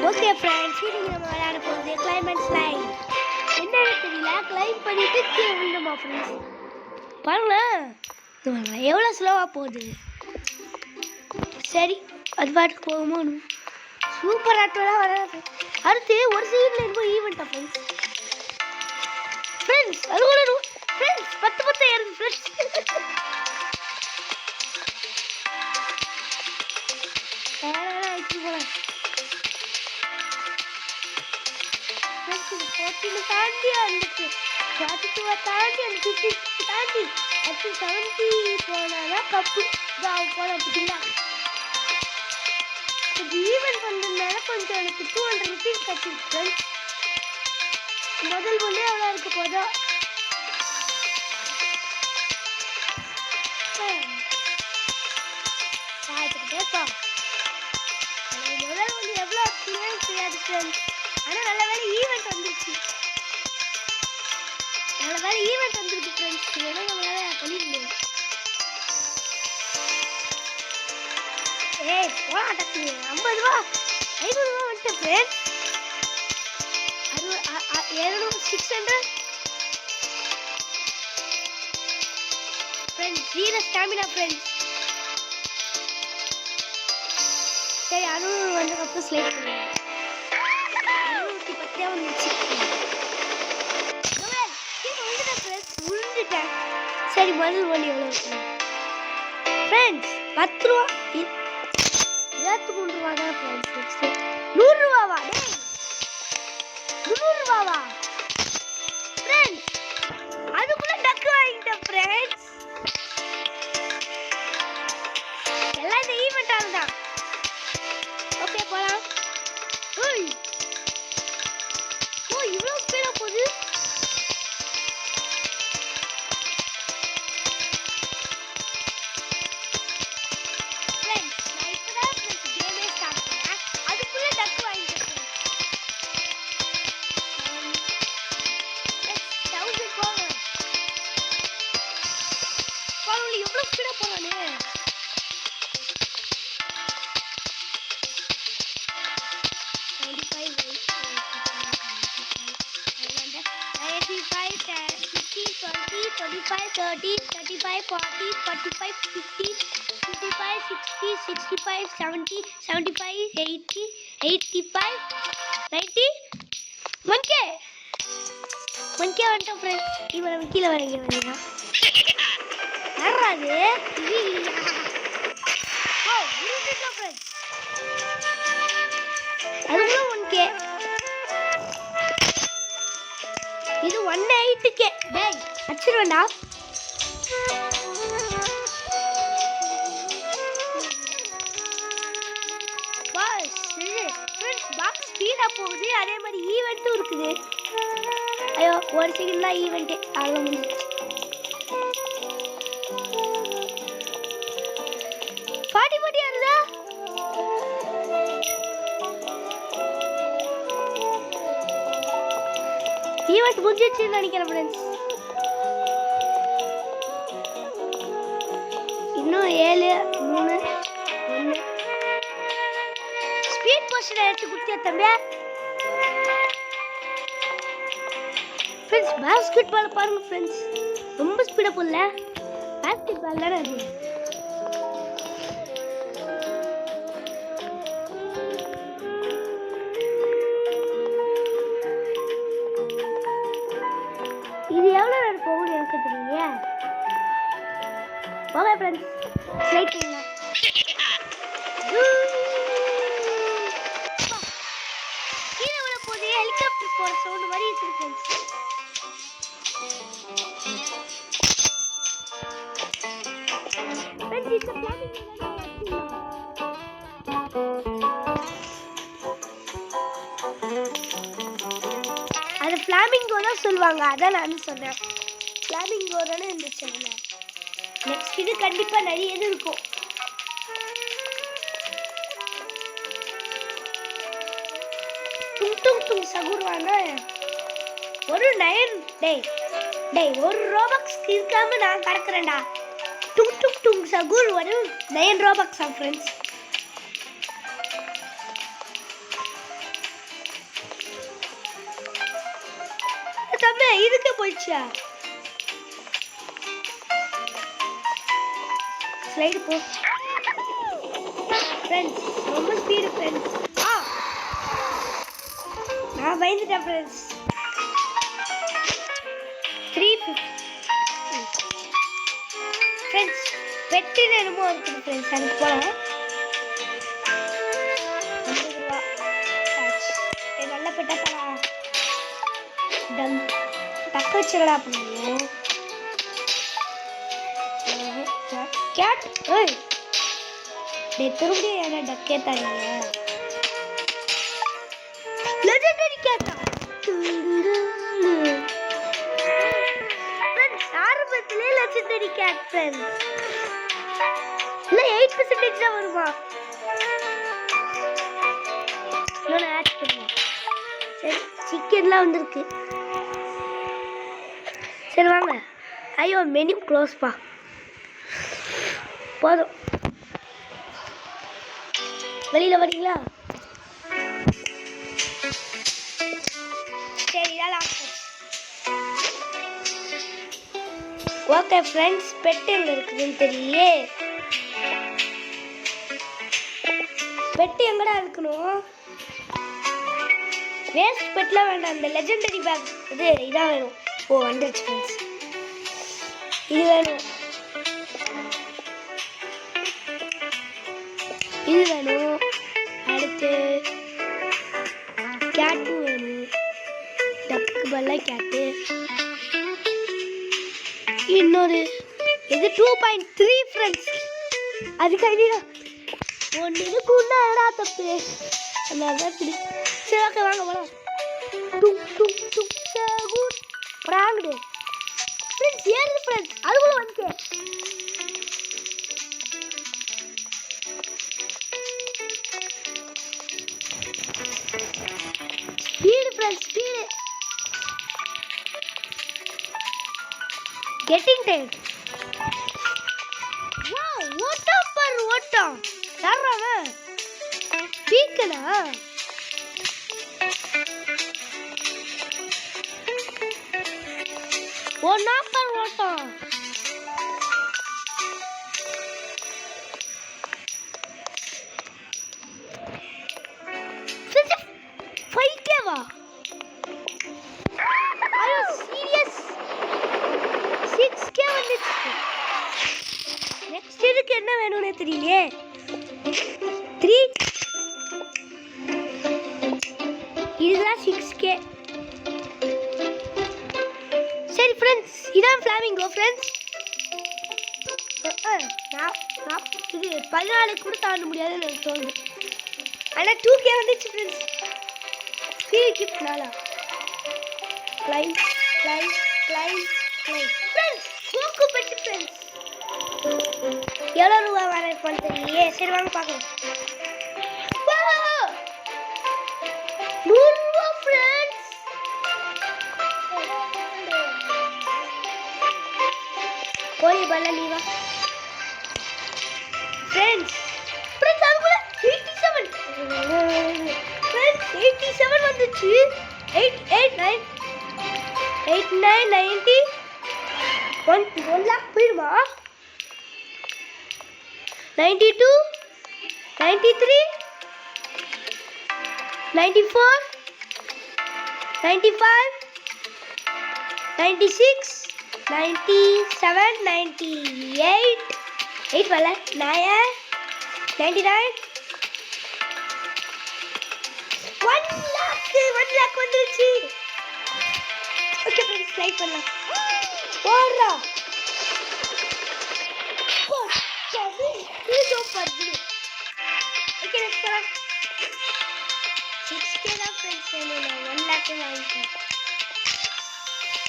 Okay friends, இன்னைக்கு நம்ம விளையாட போகிறது கிளைமேட் ஸ்லைட். என்னன்னு தெரியல, கிளைம் பண்ணிட்டு கீழே விழுந்துமா ஃப்ரெண்ட்ஸ். பாருங்களேன், எவ்வளோ ஸ்லோவாக போகுது. சரி, அது பாட்டுக்கு போகுமோ. சூப்பர் ஆட்டோலாம் வராது. அடுத்து ஒரு சீட்ல இருக்கும் ஈவெண்ட்டா ஃப்ரெண்ட்ஸ். ஃப்ரெண்ட்ஸ் அது கூட ஃப்ரெண்ட்ஸ் 10 ஏறுது ஃப்ரெண்ட்ஸ். தாண்டி வந்துச்சு 42 தாண்டி அந்த 50 தாண்டி அடுத்து 70 போனாதான் கப்பு போன பார்த்தீங்களா. ஈவெண்ட் வந்ததுனால கொஞ்சம் எனக்கு 200 ருபீஸ் கட்டிருக்கு. முதல் ஒன்றே எவ்வளோ இருக்க போதோ. கேட்போம் எனக்கு முதல் ஒன்று எவ்வளோ இருக்குன்னு தெரியாது ஃப்ரெண்ட்ஸ். ஆனால் நல்ல வேலை ஈவெண்ட் வந்துருச்சு. நல்ல வேலை ஈவெண்ட் வந்துருக்கு ஃப்ரெண்ட்ஸ். ஏன்னா நம்மளால பண்ணிக்க முடியாது. ஏய் போராட்டத்து 50 ரூபா 500 ரூபா வந்துட்டு ஃப்ரெண்ட்ஸ். அது 700 600 ஃப்ரெண்ட்ஸ். 0 stamina friends. சரி 600 வந்ததுக்கப்புறம் ஸ்லைட் பண்ணுவேன். 610 வந்துச்சு. உழுந்துட்டேன். சரி முதல் ஒன்று எவ்வளோ இருக்கு ஃப்ரெண்ட்ஸ்? 10 ரூபா 23 ரூபா தான் ஃப்ரெண்ட்ஸ். 100 ரூபாவா? 100 ரூபாவா ஃப்ரெண்ட்ஸ்? அதுக்குள்ள டக்கு வாங்கிட்டேன் ஃப்ரெண்ட்ஸ். எல்லாம் இந்த ஈவெண்ட் ஆகுதான். ஓகே போலாம். ஓ இவ்வளோ ஸ்பீடாக போகுது. எவ்வளோ ஸ்பீடாக போகிறானே. வந்துட்டோம் ஃப்ரெண்ட்ஸ். இப்போ நம்ம கீழே வரீங்க வரீங்களா வர்றாது. அதுக்குள்ள 1K. இது 180K. டேய் அடிச்சிருவேண்டா. பாக்ஸ் ஸ்பீடா போகுது. அதே மாதிரி ஈவெண்ட்டும் இருக்குது. ஐயோ ஒரு செகண்ட் தான் ஈவெண்ட்டு அவ்வளோ முடிஞ்சிச்சு. பாட்டி ஆகுதா? ஈவெண்ட் முடிஞ்சிச்சுன்னு நினைக்கிறேன் ஃப்ரெண்ட்ஸ். இன்னும் 7 3 1 ஸ்பீட் போஸ்டர் எடுத்து கொடுத்தியா தம்பியா? ஃப்ரெண்ட்ஸ் பாஸ்கெட் பால் பாருங்க ஃப்ரெண்ட்ஸ். ரொம்ப ஸ்பீடாக போடல. பாஸ்கெட் பால் தானே அது. இது எவ்வளோ நேரம் போகும்னு எனக்கு தெரியலையே. ஓகே ஃப்ரெண்ட்ஸ் ஸ்லைட் பண்ணலாம். கீழே விட போது ஹெலிகாப்டர் போகிற சவுண்டு மாதிரி இருக்குது ஃப்ரெண்ட்ஸ். அது ஃப்ளாமிங்கோ தான் சொல்லுவாங்க. அதான் நான் சொன்னேன். ஃப்ளாமிங்கோ தானே இருந்துச்சு அதில். நெக்ஸ்ட் இது கண்டிப்பாக நிறைய இது இருக்கும். டும் சகுர்வானா ஒரு 9 டேய் ஒரு ரோபக்ஸ் இருக்காம நான் கடக்குறேன்டா. டும் சகுர் ஒரு 9 ரோபக்ஸா ஃப்ரெண்ட்ஸ். இதுக்கு போயிடுச்சா ஸ்லைடு போ ஃப்ரெண்ட்ஸ் ரொம்ப ஸ்பீடு ஃப்ரெண்ட்ஸ் நான் பயந்துட்டேன் ஃப்ரெண்ட்ஸ் 350 ஃப்ரெண்ட்ஸ் பெட்டில் என்னமோ இருக்குது ஃப்ரெண்ட்ஸ் அதுக்கு போகலாம் 50 ரூபா நல்ல பெட்டா டம் டக்கு வச்சுக்கடா பண்ணுவோம் கேட் ஏய் திரும்பியும் என்ன டக்கே தரீங்க லெஜெண்டரி கேட்டா ஃப்ரெண்ட்ஸ் ஆரம்பத்திலே லெஜெண்டரி கேட் ஃப்ரெண்ட்ஸ் இல்லை 8% தான் வருமா இன்னொன்று ஆட் பண்ணுவோம் சரி சிக்கன்லாம் வந்திருக்கு சரி வாங்க ஐயோ மெனு க்ளோஸ்ப்பா போதும் வெளியில் வரீங்களா சரி இதெல்லாம் ஓகே ஃப்ரெண்ட்ஸ் பெட் எங்கே இருக்குதுன்னு தெரியலையே பெட்டு எங்கடா இருக்கணும் வேஸ்ட் பெட்லாம் வேண்டாம் இந்த லெஜெண்டரி பேக் இதான் வேணும் ஓ வந்துருச்சு ஃப்ரெண்ட்ஸ் இது வேணும் இது வேணும் அடுத்து கேட்டும் வேணும் டக்கு பல்ல கேட்டு இன்னொரு இது 2.3 ஃப்ரெண்ட்ஸ் அதுக்கு ஐடியா ஒன்று இருக்குன்னா எடா தப்பு அதான் பிடி சரி ஓகே வாங்க போகலாம் பிராங்குடு ஃப்ரெண்ட்ஸ் ஏறுது ஃப்ரெண்ட்ஸ் அதுக்குள்ள வந்துட்டு speed friends speed getting time wow ஓட்டம் பாரு ஓட்டம் யாரா பீக்கடா ஓ நாப்பர் ஓட்டம் ஃபைக்கேவா ஐயோ சீரியஸ் 6K வந்துச்சு நெக்ஸ்ட் இதுக்கு என்ன வேணும்னே தெரியலையே 3 இதுதான் 6K சரி ஃப்ரெண்ட்ஸ் இதான் ஃப்ளாமிங்கோ ஃப்ரெண்ட்ஸ் இது 14 கூட தாண்ட முடியாதுன்னு எனக்கு தோணுது ஆனால் 2K வந்துச்சு ஃப்ரெண்ட்ஸ் ஃப்ரீ கிஃப்ட்னால claim claim claim claim friends கோக்கு பெட்டு ஃப்ரெண்ட்ஸ் எவ்வளோ ரூபா வர இருப்பான்னு தெரியலையே சரி வாங்க பார்க்கலாம் 100 ரூபா ஃப்ரெண்ட்ஸ் கோழி பல்ல லீவா ஃப்ரெண்ட்ஸ் ஃப்ரெண்ட்ஸ் அதுக்குள்ள 87 ஃப்ரெண்ட்ஸ் 87 வந்துச்சு 8990 1 lakh போயிடுமா 92 93 94 95 96 97 98 8 वाला 9 99 1 lakh வந்துருச்சு ஓகே ஃப்ரெண்ட்ஸ் லைக் பண்ணலாம் போறா இது பர்து ஓகே நெக்ஸ்ட் ஒன் 6K தான் ஃப்ரெண்ட்ஸ் வேணும் 1 lakh வாங்கிட்டேன்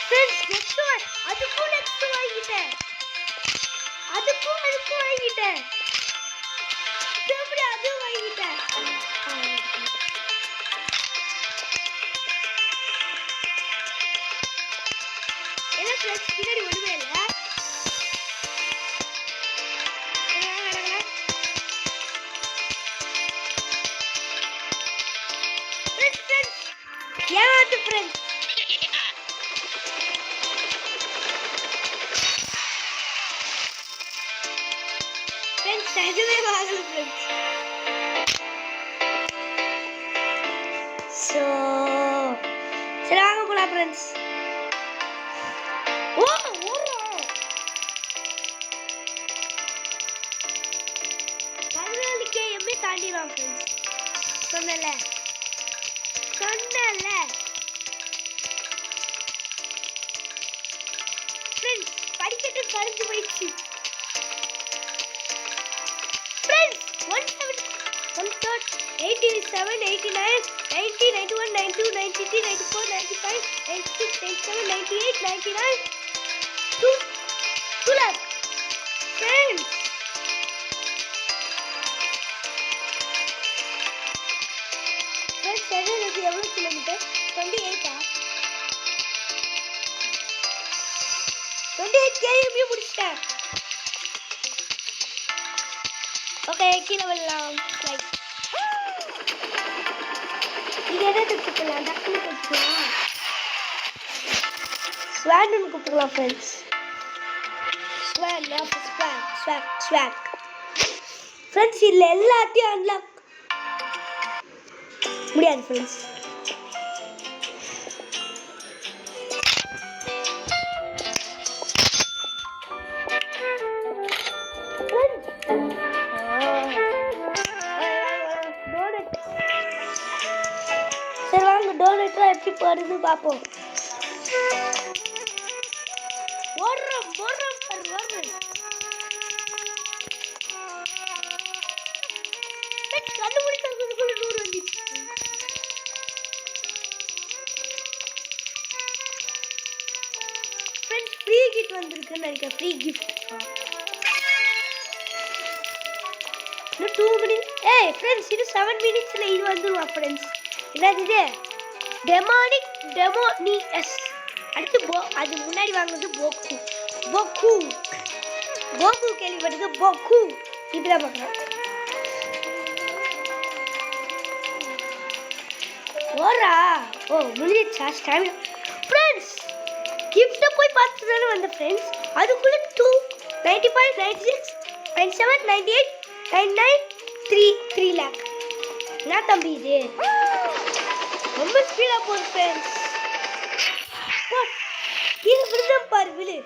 ஃப்ரெண்ட்ஸ் நெக்ஸ்ட் ஒன் அதுக்கும் நெக்ஸ்ட் வாங்கிட்டேன் அதுக்கும் வாங்கிட்டேன் திரும்பி அதுவும் வாங்கிட்டேன் என்ன ஃப்ரெண்ட்ஸ் பின்னாடி ஒன்றுமே இல்லை ஏமாத்து ஃப்ரெண்ட்ஸ் எதுவுமே வாங்கல ஃப்ரெண்ட்ஸ். ஸோ சரி வாங்க போகலாம் ஃப்ரெண்ட்ஸ். ஓ ஓடுறோம் 14K எம்ஏ தாண்டிடுவான் ஃப்ரெண்ட்ஸ். சொன்னல ஃப்ரெண்ட்ஸ் படிக்கட்டு கரைஞ்சு போயிடுச்சு ஃப்ரெண்ட்ஸ். 87, 89, 90, 91, 92, 93, 94, 95, 96, 97, 98, 99, 2 lakh friends. சென்னையிலிருந்து எவ்வளோ கிலோமீட்டர்? 28 கேஎம்யூ முடிச்சிட்டேன். ஓகே கீழே வரலாம். லைக் இது என்ன கூப்பிடலாம்? டக்குனு கூப்பிடலாம். ஸ்வான்னு கூப்பிடலாம் ஃப்ரெண்ட்ஸ். Swan swag friends. இதில் எல்லாத்தையும் அன்லாக் முடியாது ஃப்ரெண்ட்ஸ். சரி வாங்க டோனட்லாம் எப்படி போடுறது பார்ப்போம். ஓடுறோம் கண்டுபிடிக்கிறதுக்குள்ள 100 வந்துச்சு. ஃப்ரெண்ட்ஸ் ஃப்ரீ கிஃப்ட் வந்திருக்குன்னு நினைக்கிறேன். ஃப்ரீ கிஃப்ட் இன்னும் 2 மினிட்ஸ். ஃப்ரெண்ட்ஸ் இது 7 மினிட்ஸில் இது வந்துடுவா ஃப்ரெண்ட்ஸ். என்னது இது? டெமோனியஸ். அடுத்து அது முன்னாடி வாங்குறது போக்கு கேள்விப்பட்டது. போக்கு இப்படிதான் பார்க்குறேன். ஓரா ஓ முடிஞ்சிச்சா ஸ்டாமினா ஃப்ரெண்ட்ஸ். கிஃப்ட்டை போய் பார்த்துட்டு தானே வந்தேன் ஃப்ரெண்ட்ஸ். அதுக்குள்ளே 2 95 96 97 98 99 3 lakh. என்ன தம்பி இது? ரொம்ப ஸ்பீடாக போகுது ஃப்ரெண்ட்ஸ். இது விழுந்தம் பாரு விழு.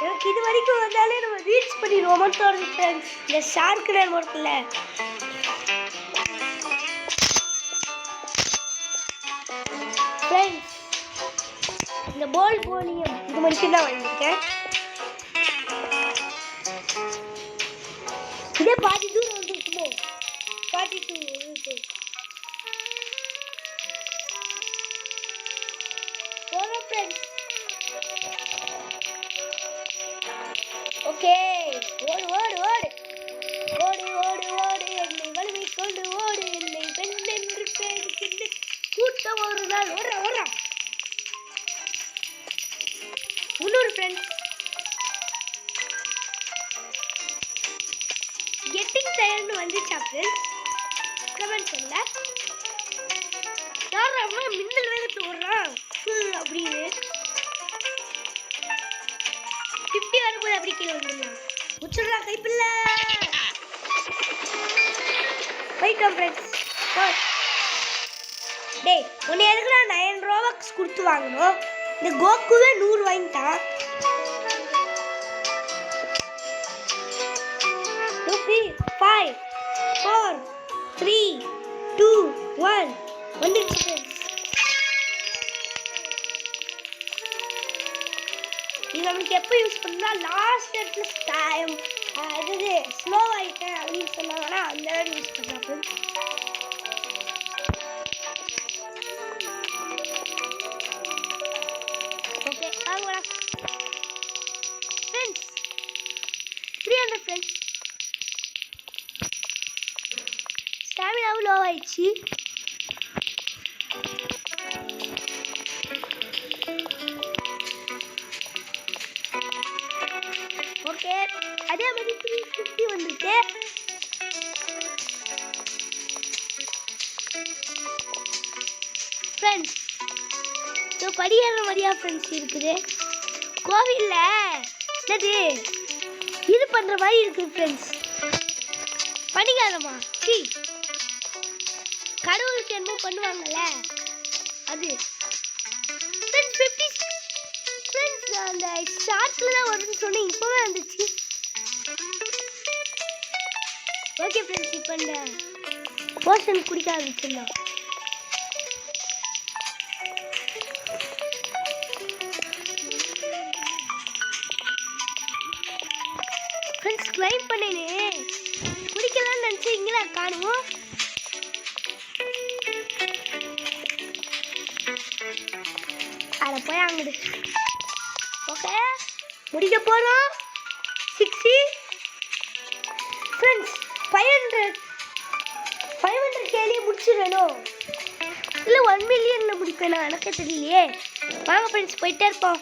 எனக்கு இது வரைக்கும் வந்தாலே நம்ம ரீச் பண்ணிடுவோம் தோணுது ஃப்ரெண்ட்ஸ். இந்த ஷார்க்கு நேரம் இருக்குல்ல, ஃப்ரெண்ட்ஸ் இந்த பால் போலியம் இது மட்டும் தான் வாங்கியிருக்கேன். இதே பாதி தூரம் வந்துருக்குமோ? 42 இருக்கு. போகிறோம் ஃப்ரெண்ட்ஸ். ஓகே ஓடு ஓடு ஓடு ஓடு ஓடு ஓடு என்னை வலிமை கொண்டு ஓடு என்னை பெண் என்று பேசுகின்ற கூட்டம் ஒரு நாள் ஓடுறா ஓடுறா. 300 ஃப்ரெண்ட்ஸ். கெட்டிங் டயர்னு வந்துச்சா ஃப்ரெண்ட்ஸ்? கமெண்ட் பண்ணல. யார் அவ்வளோ மின்னல் வேகத்தில் ஓடுறான் அப்படின்னு 50 வரும்போது அப்படி கீழே வந்துடலாம். முச்சிடலாம் கைப்பில்ல. போயிட்டோம் ஃப்ரெண்ட்ஸ். டேய் உன்னை எதுக்கு நான் 9 ரோபக்ஸ் கொடுத்து வாங்கணும்? இந்த கோக்குவே 100 வாங்கிட்டான். 5 4 3 2 1 வந்துடுச்சு ஃப்ரெண்ட்ஸ். இது நம்மளுக்கு எப்போ யூஸ் பண்ணா லாஸ்ட் இடத்துல டைம் அது ஸ்லோ ஆகிட்டேன் அப்படின்னு சொன்னாங்கன்னா அந்த இடம் யூஸ் பண்ணலாம் ஃப்ரெண்ட்ஸ். ஓகே வாங்கடா ஃப்ரெண்ட்ஸ். 300 ஃப்ரெண்ட்ஸ். ஸ்டாமினாவும் லோ ஆயிடுச்சு. ஓகே அதே மாதிரி 350 வந்துருக்கு. ஃப்ரெண்ட்ஸ் படியேற மாதிரியா ஃப்ரெண்ட்ஸ் இருக்குது. கோவில்ல என்னது இது பண்ற மாதிரி இருக்குது ஃப்ரெண்ட்ஸ். படிக்காதமா சி கடவுளுக்கு என்னமோ பண்ணுவாங்கல்ல அது ஃப்ரெண்ட்ஸ். 50 ஃப்ரெண்ட்ஸ் அந்த ஷார்ட்ல தான் வரும்னு சொன்னேன், இப்போவே வந்துச்சு. ஓகே ஃப்ரெண்ட்ஸ், இப்போ இந்த போர்ஷன் குடிக்க ஆரம்பிச்சிடலாம். ஃப்ரெண்ட்ஸ் கிளைம் பண்ணேனே குடிக்கலாம்னு நினச்சி இங்கே காணுவோம். அதை போய் அங்கிடு. ஓகே முடிக்க போகிறோம். 60 ஃப்ரெண்ட்ஸ் 500 கேலியே முடிச்சிடணும். இல்லை 1 மில்லியனில் முடிப்பேனா எனக்கே தெரியலையே. வாங்க ஃப்ரெண்ட்ஸ் போயிட்டே இருப்போம்.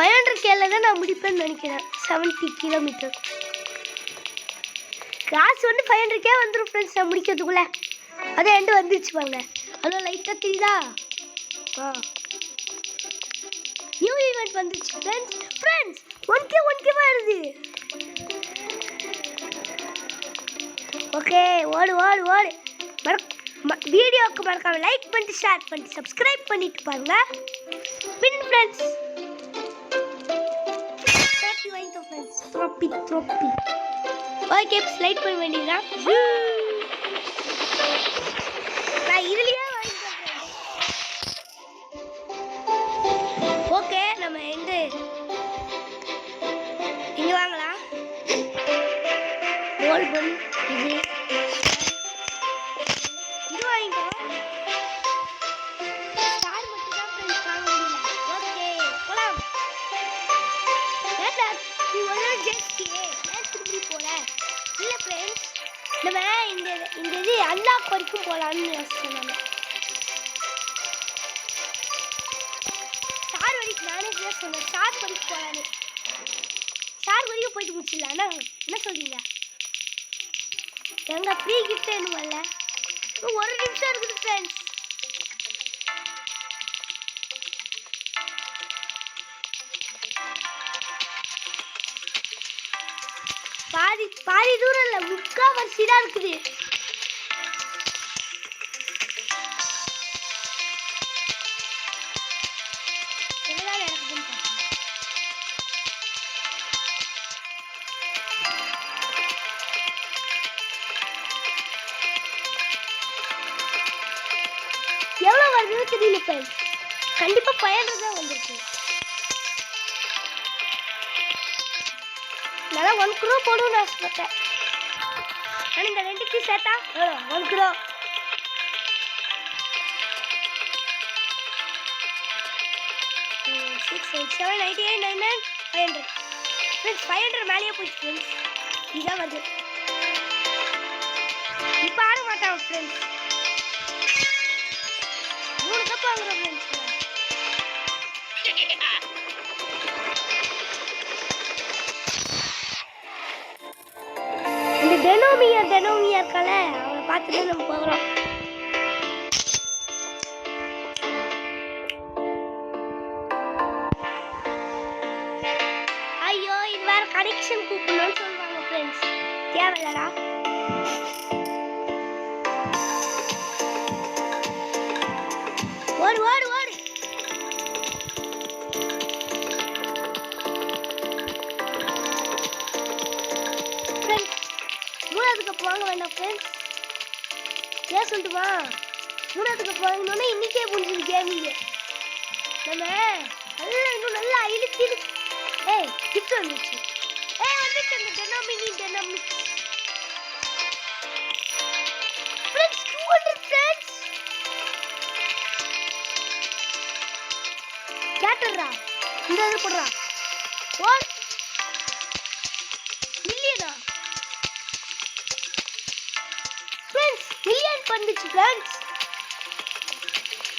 500 கேல தான் நான் முடிப்பேன்னு நினைக்கிறேன். 70 கிலோமீட்டர் காசு வந்து 500 கே வந்துடும் ஃப்ரெண்ட்ஸ் நான் முடிக்கிறதுக்குள்ளே. அதே எண்டு வந்துருச்சு பாருங்க. அதோ லைட்டாக தெரியுதா? நியூ ஈவெண்ட் வந்துருச்சு ஃப்ரெண்ட்ஸ் 1K வருது. ஓகே ஓடு வீடியோவுக்கு மறக்காம லைக் பண்ணிட்டு ஷேர் பண்ணிட்டு சப்ஸ்கிரைப் பண்ணிட்டு பாருங்க. பின் ஃப்ரெண்ட்ஸ் ட்ராஃபி வாங்கிட்டோம் ஃப்ரெண்ட்ஸ். ட்ராஃபி ஓகே ஸ்லைட் பண்ண வேண்டியதுதான். நான் இதுலயே வாங்கிட்டேன். ஓகே நம்ம இங்க வாங்கலாம். கோல்ட் பன் இது வாங்கிட்டோம். ஸ்டார் மட்டும் தான் ஃப்ரெண்ட்ஸ் வாங்க முடியல. ஓகே போலாம். ஏண்டா நீ ஒரே ஜெஸ்டியே நான் திரும்பி போறேன். இல்ல ஃப்ரெண்ட்ஸ் நம்ம இந்த இது அன்லாக் வரைக்கும் போலாம்னு யோசிச்சேன். ஸ்டார் வரைக்கும் நானே சொன்னேன். ஸ்டார் வரைக்கும் போலான்னு. ஸ்டார் வரைக்கும் போயிட்டு முடிச்சிடலாம். என்ன சொல்றீங்க? எங்க ஃப்ரீ கிஃப்ட் என்ன வரல. ஒரு நிமிஷம் இருக்குது ஃப்ரெண்ட்ஸ். பாதி தூரம் இல்ல, முக்காவாசி தான் இருக்குது. எவ்வளவு வருதுன்னு தெரியல ஃப்ரெண்ட்ஸ். கண்டிப்பா 500 தான் வந்திருக்கு. நான் 1 crore போடணும்னு ஆசைப்பட்டேன். ஆனால் இந்த ரெண்டுக்கு சேர்த்தா 1 crore. ஃப்ரெண்ட்ஸ் 500 மேலேயே போயிடுச்சு ஃப்ரெண்ட்ஸ். இதுதான் வருது. இப்போ ஆட மாட்டான் ஃப்ரெண்ட்ஸ். 3 கப் வாங்குறோம் ஃப்ரெண்ட்ஸ். இந்த டெனோமியா இருக்கால அவனை பார்த்துட்டு நம்ம போகிறோம். ஐயோ இது வேற கனெக்ஷன் கூப்பிடணும்னு சொல்லுவாங்க ஃப்ரெண்ட்ஸ். தேவையில்லடா. ஓடு ஃப்ரெண்ட்ஸ். 3வது கப் வாங்க வேண்டாம் ஃப்ரெண்ட்ஸ். ஏன் சொல்லிட்டுமா 3வது கப் வாங்கினோன்னா இன்னைக்கே புரிஞ்சுது கேமிங்க. நம்ம இன்னும் நல்லா இழுத்து கிஃப்ட் வந்துச்சு. வந்துச்சு அந்த டெனோமி ஃப்ரெண்ட்ஸ். 200 ஃப்ரெண்ட்ஸ். கேட்டர்ரா இந்த இது போடுறா. Millionaire friends. மில்லியன் வந்துச்சு ஃப்ரெண்ட்ஸ்.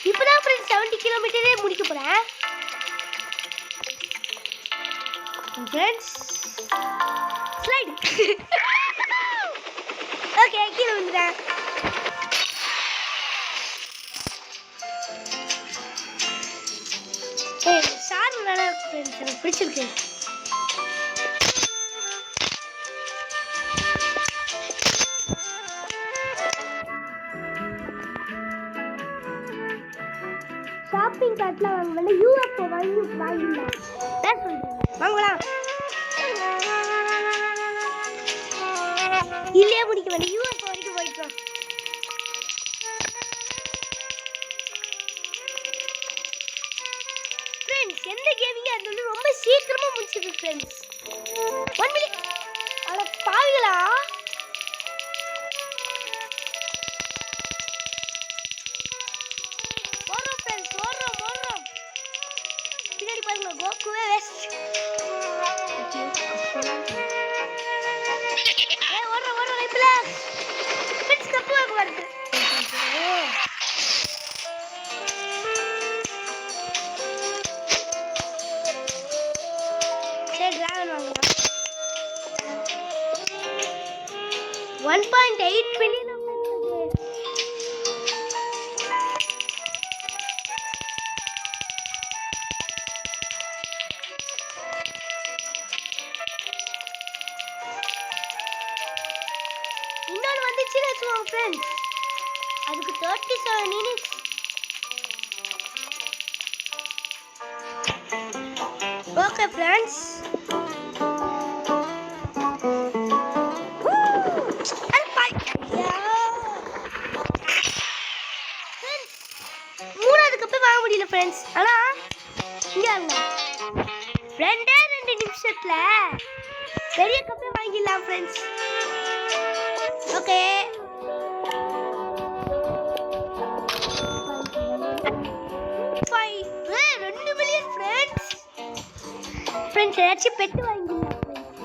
இப்போதான் ஃப்ரெண்ட்ஸ் 70 கிலோமீட்டரே முடிக்க போறேன் ஃப்ரெண்ட்ஸ். ஸ்லைட் ஓகே கீழே வந்துட்டேன். ஏய் ஸ்டார் நல்லா இருக்கு ஃப்ரெண்ட்ஸ், எனக்கு பிடிச்சிருக்கு. ஷாப்பிங் கார்ட்ல வாங்கல யூஎஃப்ஓ வாங்கிடலாம். என்ன சொல்றீங்க? வாங்கலாம். இல்லையே முடிக்க வேண்டிய யூஎஃப்ஓ வரைக்கும் போயிட்டோம். ஃப்ரெண்ட்ஸ் எந்த கேமிங்கா இருந்தாலும் ரொம்ப சீக்கிரமா முடிச்சிருக்கு ஃப்ரெண்ட்ஸ். 1 மினிட். அட பாவிகளா, ஓடுறோம் ஃப்ரெண்ட்ஸ், ஓடுறோம். பின்னாடி பாருங்க, கோகுவே வேஸ்ட். ஓடுறோம் லைஃப்ல ஃப்ரெண்ட்ஸ் கப்பு வாங்க வருது. சரி டிராகன் வாங்கலாம். 1.8 மில்லியன். இன்னொன்று வந்துச்சுன்னு வச்சுக்கோங்க ஃப்ரெண்ட்ஸ், அதுக்கு 37 மினிட்ஸ். ஓகே ஃப்ரெண்ட்ஸ், மூணாவது கப்பே வாங்க முடியல ஃப்ரெண்ட்ஸ். ஆனால் இங்கே ரெண்டே 2 நிமிஷத்துல பெரிய கப்பே வாங்கிடலாம் friends. Okay 2 million friends. Friends ஏதாச்சும் பெட்டு வாங்கிடலாம் ஃப்ரெண்ட்ஸ்.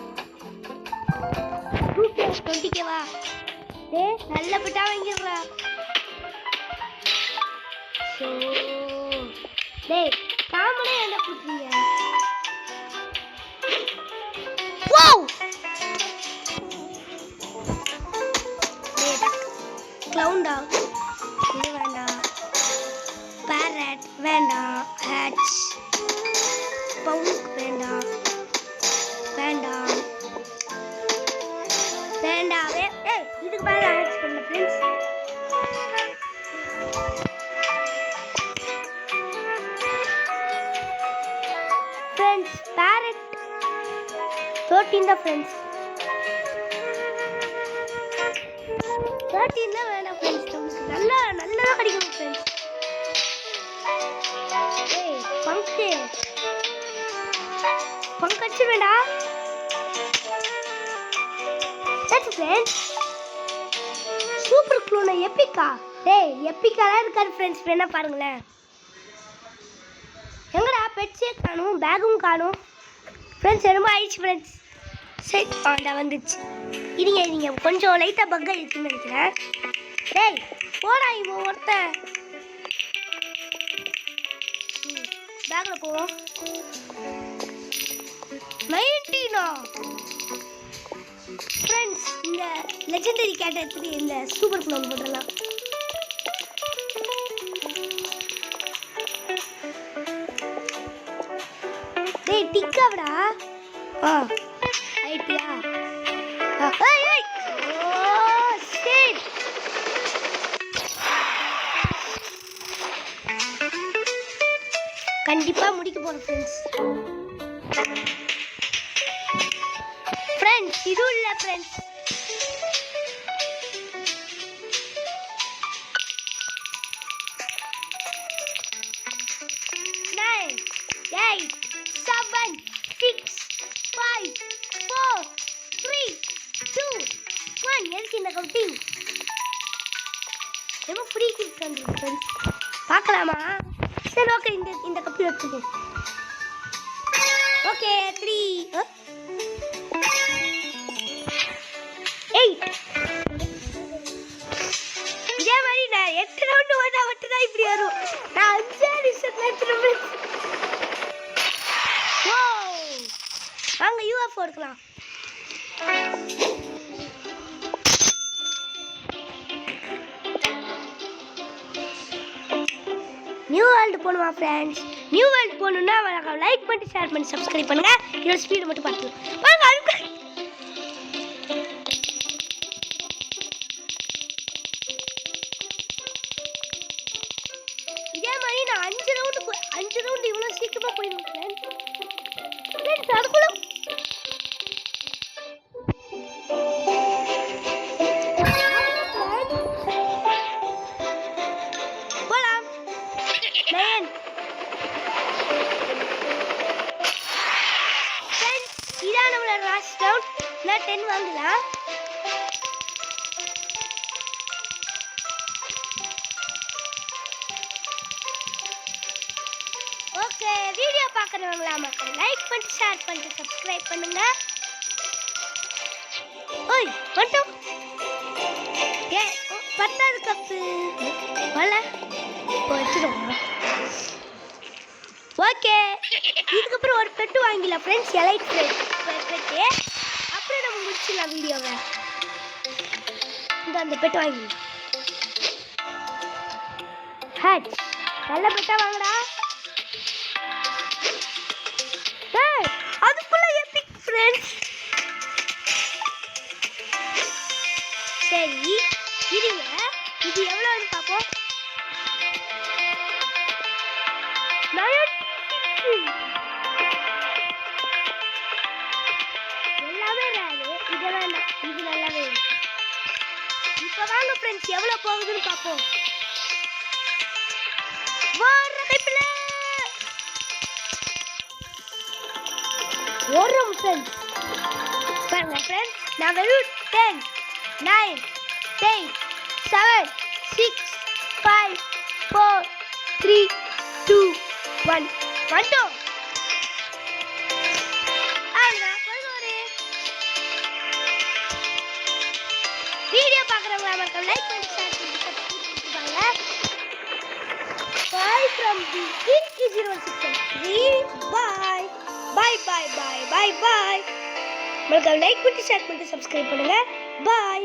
20K டேய் நல்ல பெட்டா வாங்கிடுறா. ஸோ டேய் காமனே என்ன கொடுத்தீங்க? வாவ் clown dog இது வேண்டாம், parrot வேண்டாம், hatch punk வேண்டாம், ஏய் இதுக்கு மேல hatch பண்ணல ஃப்ரெண்ட்ஸ். ஃப்ரெண்ட்ஸ் parrot 13 தான் ஃப்ரெண்ட்ஸ். 13 வேணாம் ஃப்ரெண்ட்ஸ், நமக்கு நல்லதா கிடைக்கும் ஃப்ரெண்ட்ஸ். ஏய் பங்க் அடிச்சு வேண்டாம். ஃப்ரெண்ட்ஸ் சூப்பர் க்ளூனா எப்பிக்கா. டேய் எப்பிக்காலாம் இருக்காது ஃப்ரெண்ட்ஸ், வேணா பாருங்களேன். எங்கடா பெட்ஸே காணும், பேக்கும் காணும் ஃப்ரெண்ட்ஸ். ரொம்ப ஆயிடுச்சு ஃப்ரெண்ட்ஸ். சரி வந்துச்சு. இருங்க கொஞ்சம் லைட்டாக பக் ஆயிடுச்சுன்னு நினைக்கிறேன். டேய் போடா இவன் ஒருத்தன். பேக்கில் போவோம். 19 ஃப்ரெண்ட்ஸ். இந்த லெஜெண்டரி கேட் எடுத்துட்டு இந்த சூப்பர் க்ளோன் போட்டுடலாம். டேய் டிக்காவடா. ஐடியா. ஏய் ஓ ஷிட். கண்டிப்பா முடிக்க போறோம் ஃப்ரெண்ட்ஸ். ஃப்ரெண்ட்ஸ் இது இல்ல ஃப்ரெண்ட்ஸ். Nine, 8, 7, 6, 5, 4, 3, 2, 1. எதுக்கு இந்த கவுண்டிங்? ரொம்ப ஃப்ரீ கிஃப்ட் வந்துருக்கு ஃப்ரெண்ட்ஸ். பார்க்கலாமா? சரி ஓகே, இந்த கப்பி வச்சுக்கோ. ஓகே 3 8. இதே மாதிரி நான் 8 ரவுண்டு ஓட மட்டும்தான் இப்படி வரும். நான் 5 நிமிஷத்துல எடுத்துருவேன். வாங்க யூஎஃப்ஓ எடுக்கலாம். நியூ வேர்ல்டு போகணுமா ஃப்ரெண்ட்ஸ்? நியூ வேர்ல்ட் போகணுன்னா லைக் பண்ணி ஷேர் பண்ணி சப்ஸ்கிரைப் பண்ணுங்க. இதோட ஸ்பீடு மட்டும் பார்த்துக்கலாம் பாருங்க. அதுக்கு இதே மாதிரி நான் 5 ரவுண்டு இவ்வளோ சீக்கிரமா போயிடுவேன் ஃப்ரெண்ட்ஸ். அதுக்குள்ள போலாம் 9 ஃப்ரெண்ட்ஸ். இதான் நம்மளோட லாஸ்ட் ரவுண்ட். நான் 10 வாங்கலாம். ஓகே, வீடியோ பார்க்குறவங்களா மக்கள் லைக் பண்ணி ஷேர் பண்ணி சப்ஸ்கிரைப் பண்ணுங்க. ஓய் மட்டும் ஏ 10வது கப்பு வரல வச்சிருவோம். ஓகே, இதுக்கப்புறம் ஒரு பெட்டு வாங்கிடலாம் ஃப்ரெண்ட்ஸ். Elite bed. அப்புறம் நம்ம முடிச்சிடலாம் வீடியோவை. அந்த பெட்டு வாங்கிடலாம். ஹேட் நல்ல பெட்டா வாங்கடா. அதுக்குள்ள எபிக் ஃப்ரெண்ட்ஸ். சரி இருங்க, இது எவ்வளோன்னு பார்ப்போம். 96 எல்லாமே ரேரு. இது வேண்டாம், இது நல்லாவே இருக்கு. இப்போ வாங்க ஃப்ரெண்ட்ஸ் எவ்வளோ போகுதுன்னு பார்ப்போம். ஓடுறோம் ஃப்ரெண்ட்ஸ். பாருங்க ஃப்ரெண்ட்ஸ், நான் வெறும் 10 9 8 7 6 5 4 3 2 1 வந்துட்டோம். வீடியோ பார்க்குறவங்க மக்கள் லைக் பண்ணி ஷேர் பண்ணி சப்ஸ்கிரைப் பண்ணுவாங்க. Bye from the Kid063. Bye. Bye bye bye bye bye. மறக்காம லைக் பண்ணி ஷேர் பண்ணி சப்ஸ்கிரைப் பண்ணுங்க. Bye.